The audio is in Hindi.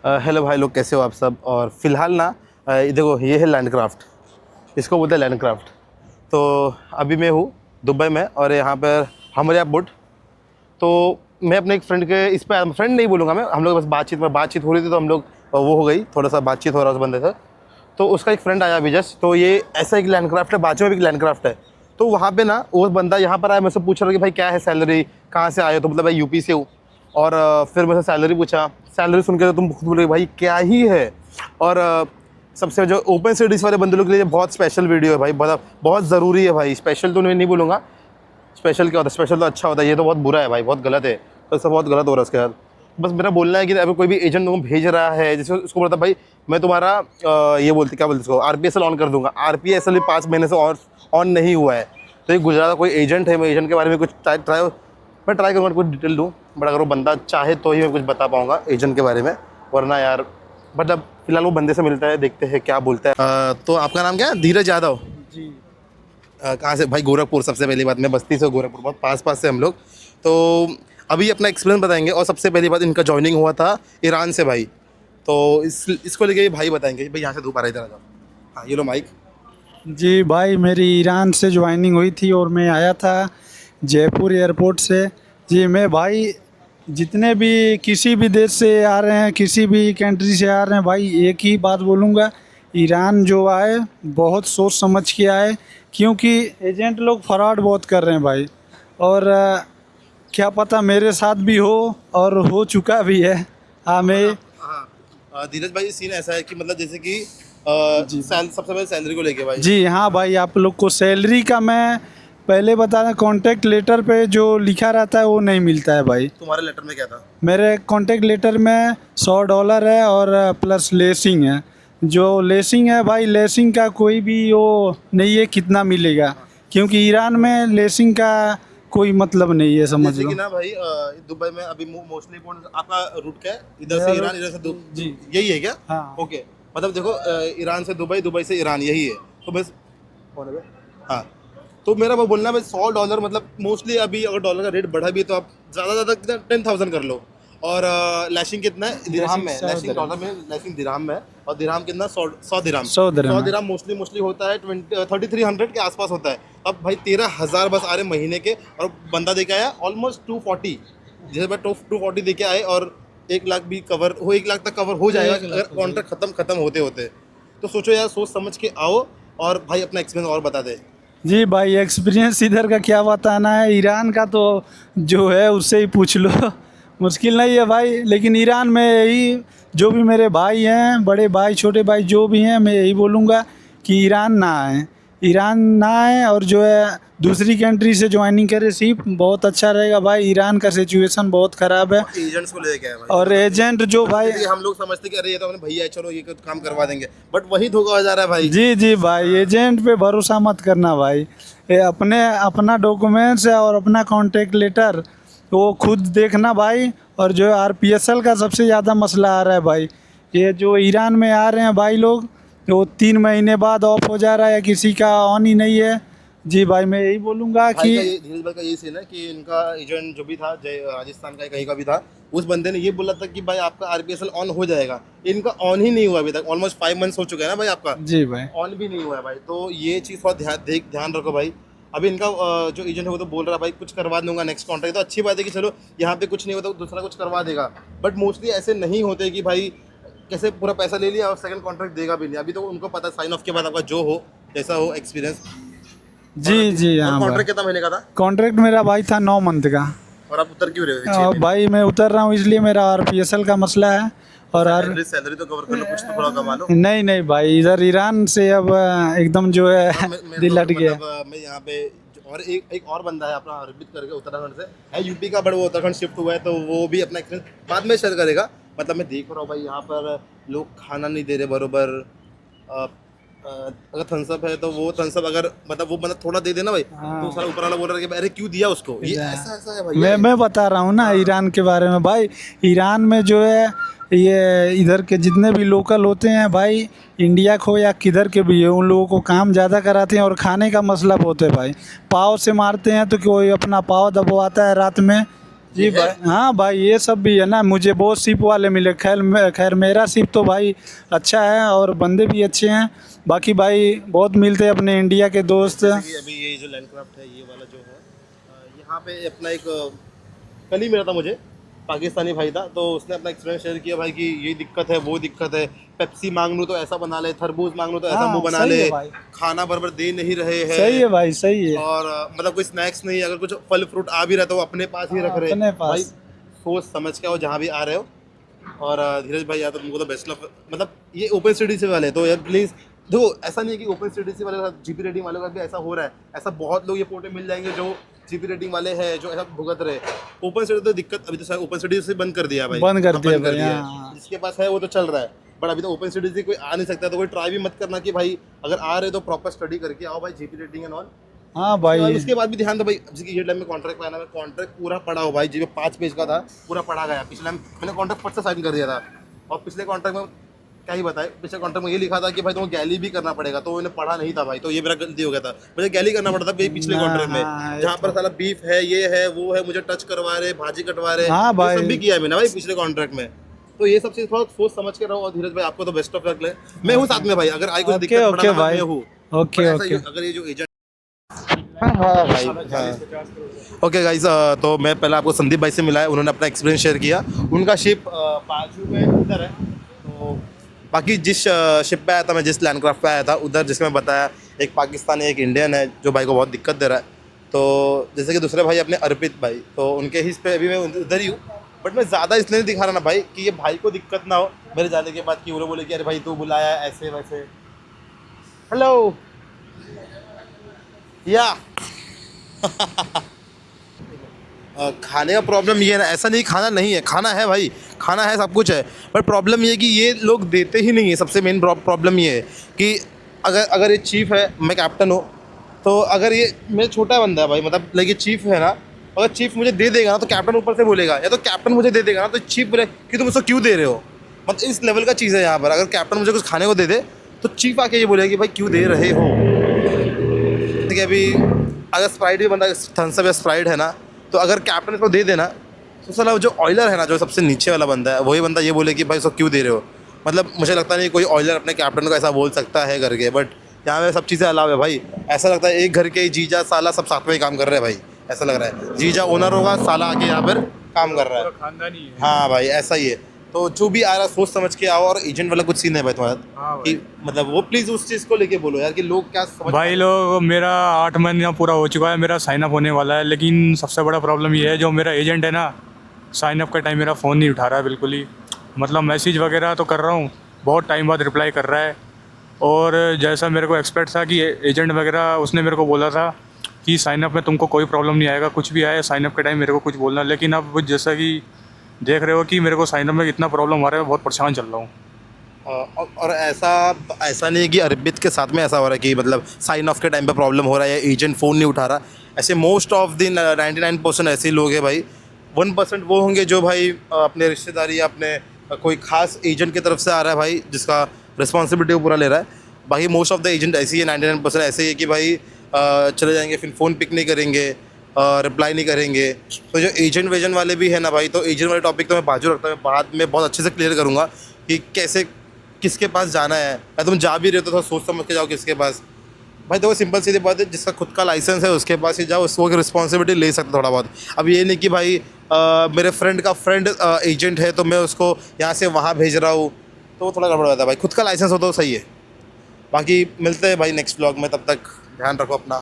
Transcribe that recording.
हेलो भाई लोग, कैसे हो आप सब। और फिलहाल ना देखो, ये है लैंडक्राफ्ट, इसको बोलते हैं लैंडक्राफ्ट। तो अभी मैं हूँ दुबई में और यहाँ पर हमारे बुट। तो मैं अपने एक फ्रेंड के इस पर, फ्रेंड नहीं बोलूँगा मैं, हम लोग बस बातचीत हो रही थी, तो हम लोग वो हो गई, थोड़ा सा बातचीत हो रहा उस बंदे से। तो उसका एक फ्रेंड आया अभी जस्ट, तो ये ऐसा एक लैंडक्राफ्ट है, बाजू में भी एक लैंडक्राफ्ट है। तो वहाँ पे ना वो बंदा यहाँ पर आया, मुझसे पूछ रहा कि भाई क्या है सैलरी, कहाँ से आए हो। तो मतलब भाई यूपी से हूँ। और फिर मुझसे सैलरी पूछा, सैलरी सुन के तो तुम खुद बोले भाई क्या ही है। और सबसे जो ओपन स्टडीज़ वाले बंदे लोग के लिए बहुत स्पेशल वीडियो है भाई, बहुत ज़रूरी है भाई। स्पेशल तो मैं नहीं बोलूँगा, स्पेशल क्या होता है, स्पेशल तो अच्छा होता है, ये तो बहुत बुरा है भाई, बहुत गलत है। तो सब बहुत गलत हो रहा है उसके साथ। बस मेरा बोलना है कि अगर कोई भी एजेंट तुमको भेज रहा है, जैसे उसको बोलता भाई मैं तुम्हारा ये बोलते क्या बोलते इसको, RPSL ऑन कर दूंगा। RPSL भी 5 महीने से ऑन नहीं हुआ है। तो ये गुजरात का कोई एजेंट है, मैं एजेंट के बारे में कुछ मैं ट्राई करूँगा कुछ डिटेल दूँ, बट अगर वो बंदा चाहे तो ही मैं कुछ बता पाऊँगा एजेंट के बारे में, वरना यार मतलब फिलहाल वो बंदे से मिलता है, देखते हैं क्या बोलता है। तो आपका नाम क्या है? धीरज यादव जी। कहाँ से भाई? गोरखपुर। सबसे पहली बात, मैं बस्ती से, गोरखपुर बहुत पास से हम लोग। तो अभी अपना एक्सपीरियंस बताएंगे। और सबसे पहली बात, इनका जॉइनिंग हुआ था ईरान से भाई। तो इसको लेके ये भाई बताएंगे भाई, यहाँ से धूप आ रही इधर आ जाओ। हाँ ये लो माइक। जी भाई, मेरी ईरान से ज्वाइनिंग हुई थी और मैं आया था जयपुर एयरपोर्ट से। जी मैं भाई, जितने भी किसी भी देश से आ रहे हैं, किसी भी कंट्री से आ रहे हैं भाई, एक ही बात बोलूँगा, ईरान जो आए बहुत सोच समझ के आए, क्योंकि एजेंट लोग फ्रॉड बहुत कर रहे हैं भाई। और क्या पता मेरे साथ भी हो, और हो चुका भी है। हाँ मैं हाँ धीरज भाई, सीन ऐसा है कि मतलब जैसे कि सबसे पहले सैलरी को लेके भाई। जी हाँ भाई, आप लोग को सैलरी का मैं पहले बता दें, कॉन्टैक्ट लेटर पे जो लिखा रहता है वो नहीं मिलता है भाई। तुम्हारे लेटर में क्या था? मेरे कॉन्टैक्ट लेटर में $100 है और प्लस लेसिंग है। जो लेसिंग है भाई, लेसिंग का कोई भी वो नहीं है कितना मिलेगा, क्योंकि ईरान में लेसिंग का कोई मतलब नहीं है, समझ जैसे लो। कि ना भाई दुबई में अभी मोस्टली कौन आपका रूट क्या है? इधर से ईरान, इधर से जी। यही है क्या? हाँ। ओके, मतलब देखो ईरान से दुबई, दुबई से ईरान, यही है। तो बस कौन है बे? हाँ, तो मेरा वो बोलना है भाई $100, मतलब मोस्टली अभी अगर डॉलर का रेट बढ़ा भी है तो आप ज़्यादा कितना 10,000 कर लो। और लैशिंग कितना है दिरहम में? लैशिंग डॉलर में, लैशिंग दिरहम में। और दिरहम कितना? 100 दिरहम। 100 दिरहम मोस्टली होता है 3300 के आसपास होता है। अब भाई 13,000 बस आ रहे महीने के, और बंदा दे के आया ऑलमोस्ट 240। जैसे भाई 240 दे के आए, और 1 लाख भी कवर हो, 1 लाख तक कवर हो जाएगा अगर कॉन्ट्रैक्ट खत्म होते होते। तो सोचो यार, सोच समझ के आओ। और भाई अपना एक्सपीरियंस और बता दे। जी भाई, एक्सपीरियंस इधर का क्या बताना है, ईरान का तो जो है उससे ही पूछ लो। मुश्किल नहीं है भाई, लेकिन ईरान में यही, जो भी मेरे भाई हैं, बड़े भाई छोटे भाई जो भी हैं, मैं यही बोलूँगा कि ईरान ना आए, ईरान ना आए, और जो है दूसरी कंट्री से ज्वाइनिंग करे सिर्फ, बहुत अच्छा रहेगा भाई। ईरान का सिचुएशन बहुत ख़राब है। एजेंट्स को लेके आए भाई, और एजेंट जो भाई, हम लोग समझते कि अरे ये तो अपने भैया है, चलो ये काम करवा देंगे, बट वही धोखा हो जा रहा है भाई। जी जी भाई, एजेंट पे भरोसा मत करना भाई। ये अपना डॉक्यूमेंट्स है और अपना कॉन्टेक्ट लेटर वो खुद देखना भाई। और जो RPSL का सबसे ज़्यादा मसला आ रहा है भाई, ये जो ईरान में आ रहे हैं भाई लोग, वो 3 महीने बाद ऑफ हो जा रहा है, किसी का ऑन ही नहीं है। जी भाई, मैं यही बोलूँगा कि धीरज भाई का यही सीन है कि इनका एजेंट जो भी था, राजस्थान का कहीं का भी था, उस बंदे ने ये बोला था कि भाई आपका RPSL ऑन हो जाएगा। इनका ऑन ही नहीं हुआ अभी तक, ऑलमोस्ट 5 मंथ्स हो चुके हैं ना भाई आपका। जी भाई, ऑन भी नहीं हुआ है भाई। तो ये चीज़ थोड़ा ध्यान रखो भाई। अभी इनका जो एजेंट है वो तो बोल रहा है भाई कुछ करवा दूंगा नेक्स्ट कॉन्ट्रैक्ट। तो अच्छी बात है कि चलो यहाँ पे कुछ नहीं होता तो दूसरा कुछ करवा देगा, बट मोस्टली ऐसे नहीं होते कि भाई कैसे पूरा पैसा ले लिया और सेकंड कॉन्ट्रैक्ट देगा भी नहीं। अभी तो उनको पता साइन ऑफ के बाद आपका जो हो, जैसा हो एक्सपीरियंस। जी जी हाँ भाई। कॉन्ट्रैक्ट कितना महीने का था? कॉन्ट्रैक्ट मेरा भाई था 9 मंथ का। और आप उतर क्यों रहे हो? भाई मैं उतर रहा हूँ इसलिए, मेरा RPSL का मसला है। और सैलरी तो कवर कर लो, कुछ तो थोड़ा कमा लो। नहीं नहीं भाई, इधर ईरान से अब एकदम जो है दिल हट गया। मैं यहाँ पे और एक और बंदा है अपना अर्पित करके, उत्तराखंड से है, यूपी का, बट वो उत्तराखंड शिफ्ट हुआ है, तो वो भी अपना एक्सपीरियंस बाद में शेयर करेगा। मतलब मैं देख रहा हूँ भाई यहाँ पर लोग खाना नहीं दे रहे बरोबर। अगर थम्सअप है तो वो थम्सअप अगर मतलब वो मतलब थोड़ा दे देना भाई, तो सारा ऊपर वाला बोल रहा है कि अरे क्यों दिया उसको। ये ऐसा है भाई। मैं बता रहा हूँ ना ईरान के बारे में भाई। ईरान में जो है, ये इधर के जितने भी लोकल होते हैं भाई, इंडिया को या किधर के भी है, उन लोगों को काम ज़्यादा कराते हैं और खाने का मसला बहुत है भाई। पाव से मारते हैं तो कोई अपना पाव दबवाता है रात में, जी भाई, हाँ भाई ये सब भी है ना, मुझे बहुत सिप वाले मिले। खैर मेरा सिप तो भाई अच्छा है और बंदे भी अच्छे हैं। बाकी भाई बहुत मिलते हैं अपने इंडिया के दोस्त। जैसे कि अभी ये जो लैंडक्राफ्ट है, ये वाला जो है, यहाँ पे अपना एक कल ही मिला था मुझे, पाकिस्तानी भाई था, तो उसने अपना एक्सपीरियंस शेयर किया भाई कि ये दिक्कत है, वो दिक्कत है, पेप्सी मांग लूँ तो ऐसा बना ले, तरबूज मांग लूँ तो ऐसा हाँ, मुंह बना सही ले, है भाई। खाना बराबर दे नहीं रहे हैं। सही है भाई, सही है। और मतलब कोई स्नैक्स नहीं, अगर कुछ फल फ्रूट आ भी रहा तो वो अपने पास ही रख रहे अपने पास। भाई। सोच समझ के आओ जहाँ भी आ रहे हो। और धीरज भाई, यार तुमको तो बेस्ट ऑफ, मतलब ये ओपन स्टडी से वाले तो यार प्लीज़ देखो, ऐसा नहीं है कि ओपन स्टडी वाले के साथ जीपी रेटिंग वालों का भी ऐसा हो रहा है। ऐसा बहुत लोग ये फोटो मिल जाएंगे जो जीपी रेटिंग वाले हैं, जो ऐसा भुगत रहे। ओपन स्टडी तो दिक्कत, अभी तो ओपन स्टडी से बंद कर दिया भाई, बंद कर दिया भाई, है। हाँ। जिसके पास है वो तो चल रहा है, बट अभी तो ओपन स्टडी से कोई आ नहीं सकता, तो कोई ट्राई भी मत करना कि भाई अगर आ रहे तो प्रॉपर स्टडी करके आओ भाई, जीपी रेटिंग एंड ऑल। हाँ भाई, उसके बाद भी ध्यान दो भाई, जैसे कि ये टाइम में कॉन्ट्रैक्ट पाया ना, मैं कॉन्ट्रैक्ट पूरा पढ़ा हो भाई, जो 5 पेज का था पूरा पढ़ा गया। पिछले मैंने कॉन्ट्रैक्ट फट से साइन कर दिया था, और पिछले कॉन्ट्रैक्ट में क्या ही बताए, पिछले कॉन्ट्रैक्ट में ये लिखा था कि भाई तुमको गैली भी करना पड़ेगा, तो मैंने पढ़ा नहीं था भाई, तो ये मेरा गलती हो गया था, मुझे गैली करना पड़ता था पिछले कॉन्ट्रैक्ट में, हाँ, जहाँ पर साला बीफ है, ये है, वो है, मुझे टच करवा रहे, भाजी कटवा रहे, हाँ भाई। ये सब भी किया है मैंने भाई पिछले कॉन्ट्रैक्ट में। तो ये सब चीज़ थोड़ा सोच समझ के रहो। और धीरज भाई, आपको तो बेस्ट ऑफ लक ले, मैं हूँ साथ में भाई, अगर आई कुछ दिक्कत ओके पड़ा ना, भाई, मैं हूँ। Okay okay. अगर ये जो एजेंट, हाँ भाई, ओके गाइस, तो मैं पहले आपको संदीप भाई से मिला है, उन्होंने अपना एक्सपीरियंस शेयर किया। उनका शिप बाजू में उधर है, तो बाकी जिस शिप पे आया था मैं, जिस लैंडक्राफ्ट पे आया था उधर, जिसमें बताया एक पाकिस्तानी एक इंडियन है जो भाई को बहुत दिक्कत दे रहा है। तो जैसे कि दूसरे भाई अपने अर्पित भाई, तो उनके हिस्स पे अभी मैं उधर ही हूँ, बट मैं ज़्यादा इसलिए नहीं दिखा रहा ना भाई कि ये भाई को दिक्कत ना हो मेरे जाने के बाद, कि वो लोग बोले कि अरे भाई तू बुलाया ऐसे वैसे। हेलो या खाने का प्रॉब्लम ये है ना, ऐसा नहीं खाना नहीं है, खाना है भाई, खाना है, सब कुछ है, पर प्रॉब्लम ये है कि ये लोग देते ही नहीं है। सबसे मेन प्रॉब्लम ये है कि अगर ये चीफ है, मैं कैप्टन हूँ, तो अगर ये मेरा छोटा बंदा है भाई, मतलब लाइक ये चीफ है ना, अगर चीफ मुझे दे देगा ना तो कैप्टन ऊपर से बोलेगा, या तो कैप्टन मुझे दे देगा ना तो चीफ बोले कि तुम उसको क्यों दे रहे हो। मतलब इस लेवल का चीज़ है यहाँ पर। अगर कैप्टन मुझे कुछ खाने को दे दे तो चीफ आके ये बोलेगा कि भाई क्यों दे रहे हो। ठीक है, अभी अगर स्प्राइट भी बंदा थम्स अप या स्प्राइट है ना, तो अगर कैप्टन इसको दे देना तो साला जो ऑयलर है ना, जो सबसे नीचे वाला बंदा है, वही बंदा ये बोले कि भाई इसको क्यों दे रहे हो। मतलब मुझे लगता नहीं कोई ऑयलर अपने कैप्टन को ऐसा बोल सकता है करके, बट यहाँ पे सब चीज़ें अलाव है भाई। ऐसा लगता है एक घर के ही जीजा साला सब साथ में ही काम कर रहे हैं भाई, ऐसा लग रहा है। जीजा ओनर होगा, साला आके यहाँ पर काम कर रहा है, खानदानी है। हाँ भाई ऐसा ही है। तो जो भी आ रहा सोच समझ के आओ। और एजेंट वाला कुछ सीन है भाई तुम्हारा, हाँ कि मतलब वो प्लीज़ उस चीज़ को लेके बोलो यार कि लोग क्या समझ भाई लोग, मेरा 8 महीना पूरा हो चुका है, मेरा साइन अप होने वाला है, लेकिन सबसे बड़ा प्रॉब्लम ये है, जो मेरा एजेंट है ना, साइन अप का टाइम मेरा फ़ोन नहीं उठा रहा है बिल्कुल ही। मतलब मैसेज वगैरह तो कर रहा हूँ, बहुत टाइम बाद रिप्लाई कर रहा है। और जैसा मेरे को एक्सपेक्ट था कि एजेंट वगैरह, उसने मेरे को बोला था कि साइन अप में तुमको कोई प्रॉब्लम नहीं आएगा, कुछ भी आए साइन अप के टाइम मेरे को कुछ बोलना। लेकिन अब जैसा कि देख रहे हो कि मेरे को साइन अप में इतना प्रॉब्लम आ रहा है, मैं बहुत परेशान चल रहा हूँ। और ऐसा नहीं है कि अर्पित के साथ में ऐसा हो रहा है कि मतलब साइन ऑफ के टाइम पे प्रॉब्लम हो रहा है या एजेंट फ़ोन नहीं उठा रहा। ऐसे मोस्ट ऑफ द 99% ऐसे ही लोग हैं भाई। 1% वो होंगे जो भाई अपने रिश्तेदारी या अपने कोई खास एजेंट की तरफ से आ रहा है भाई, जिसका रिस्पॉन्सिबिलिटी वो पूरा ले रहा है। बाकी मोस्ट ऑफ द एजेंट ऐसी है, 99% ऐसे ही है कि भाई चले जाएंगे, फिर फ़ोन पिक नहीं करेंगे, रिप्लाई नहीं करेंगे। तो जो एजेंट वेजेंट वाले भी है ना भाई, तो एजेंट वाले टॉपिक तो मैं बाजू रखता हूँ, बाद में बहुत अच्छे से क्लियर करूँगा कि कैसे किसके पास जाना है, या तुम जा भी रहे हो तो थोड़ा सोच समझ के जाओ किसके पास। भाई तो वो सिंपल सीधी बात है, जिसका खुद का लाइसेंस है उसके पास ही जाओ, उसको रिस्पॉन्सिबिलिटी ले सकते थोड़ा बहुत। अब ये नहीं कि भाई मेरे फ्रेंड का फ्रेंड एजेंट है तो मैं उसको यहाँ से वहाँ भेज रहा हूँ, तो वो थोड़ा गड़बड़ होता है भाई। खुद का लाइसेंस हो तो सही है। बाकी मिलते हैं भाई नेक्स्ट ब्लॉग में, तब तक ध्यान रखो अपना।